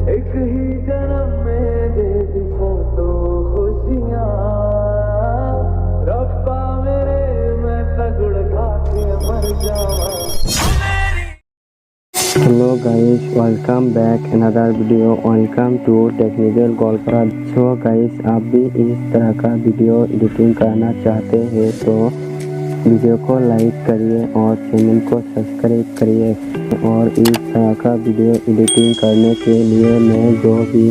एक ही जन्म में दे दी सर तो खुशियाँ, रब्बा मेरे मैं तगड़ खा के मर जावा। Hello guys, welcome back another video. Welcome to technical golfer. So guys, आप भी इस तरह का वीडियो एडिटिंग करना चाहते हैं तो वीडियो को लाइक करिए और चैनल को सब्सक्राइब करिए। और इस तरह का वीडियो एडिटिंग करने के लिए मैं जो भी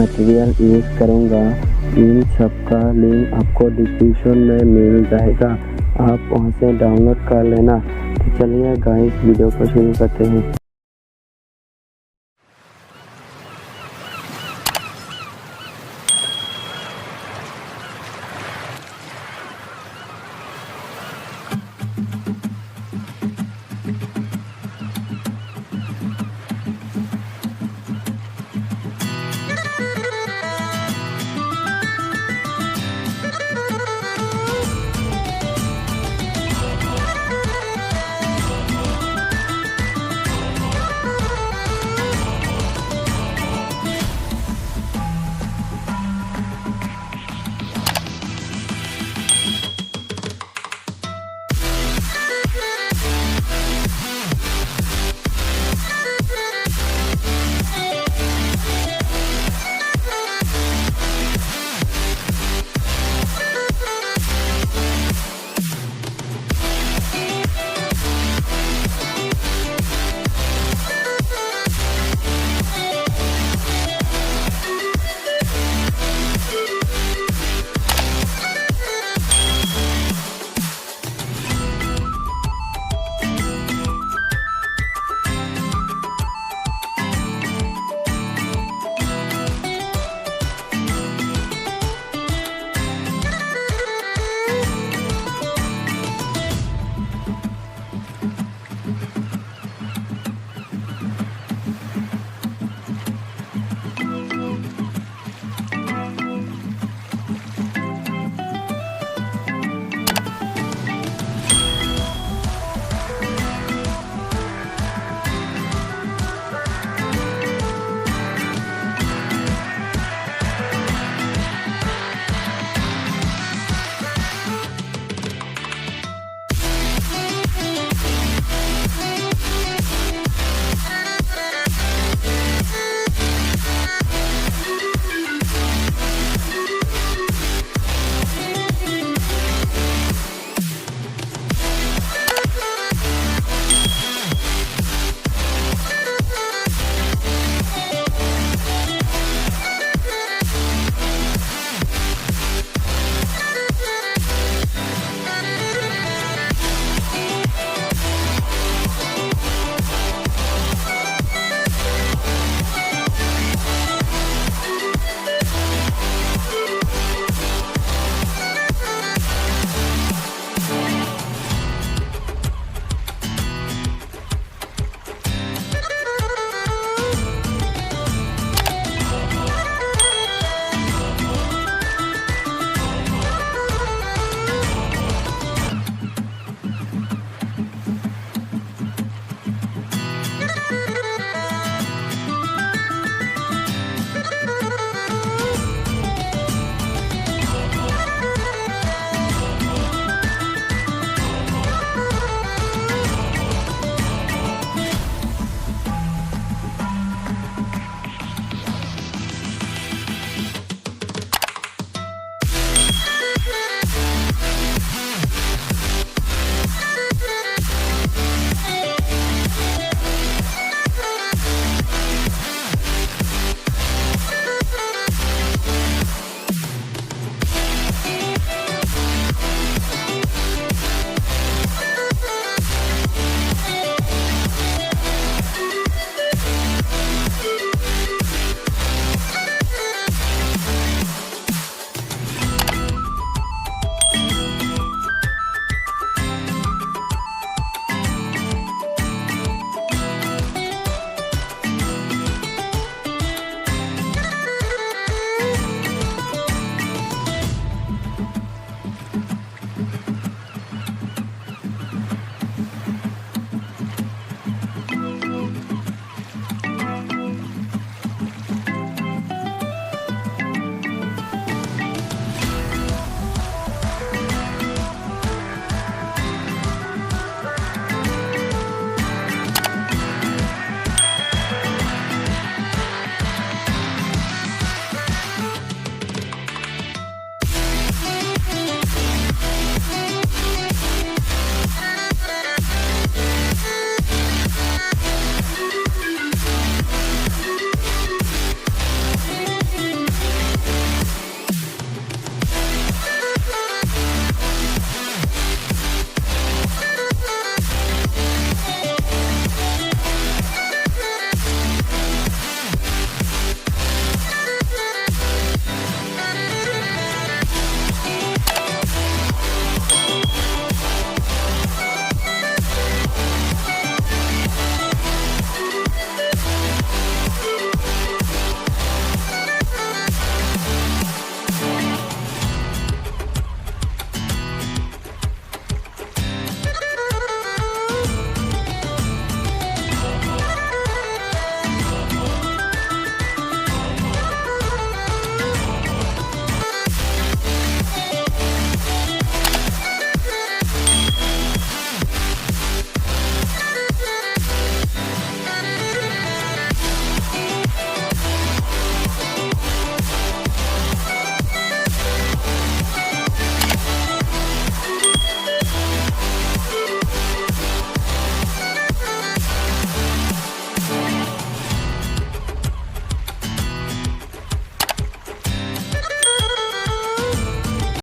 मटेरियल यूज़ करूँगा इन सब का लिंक आपको डिस्क्रिप्शन में मिल जाएगा, आप वहाँ से डाउनलोड कर लेना। तो चलिए गाइस, वीडियो को शुरू करते हैं।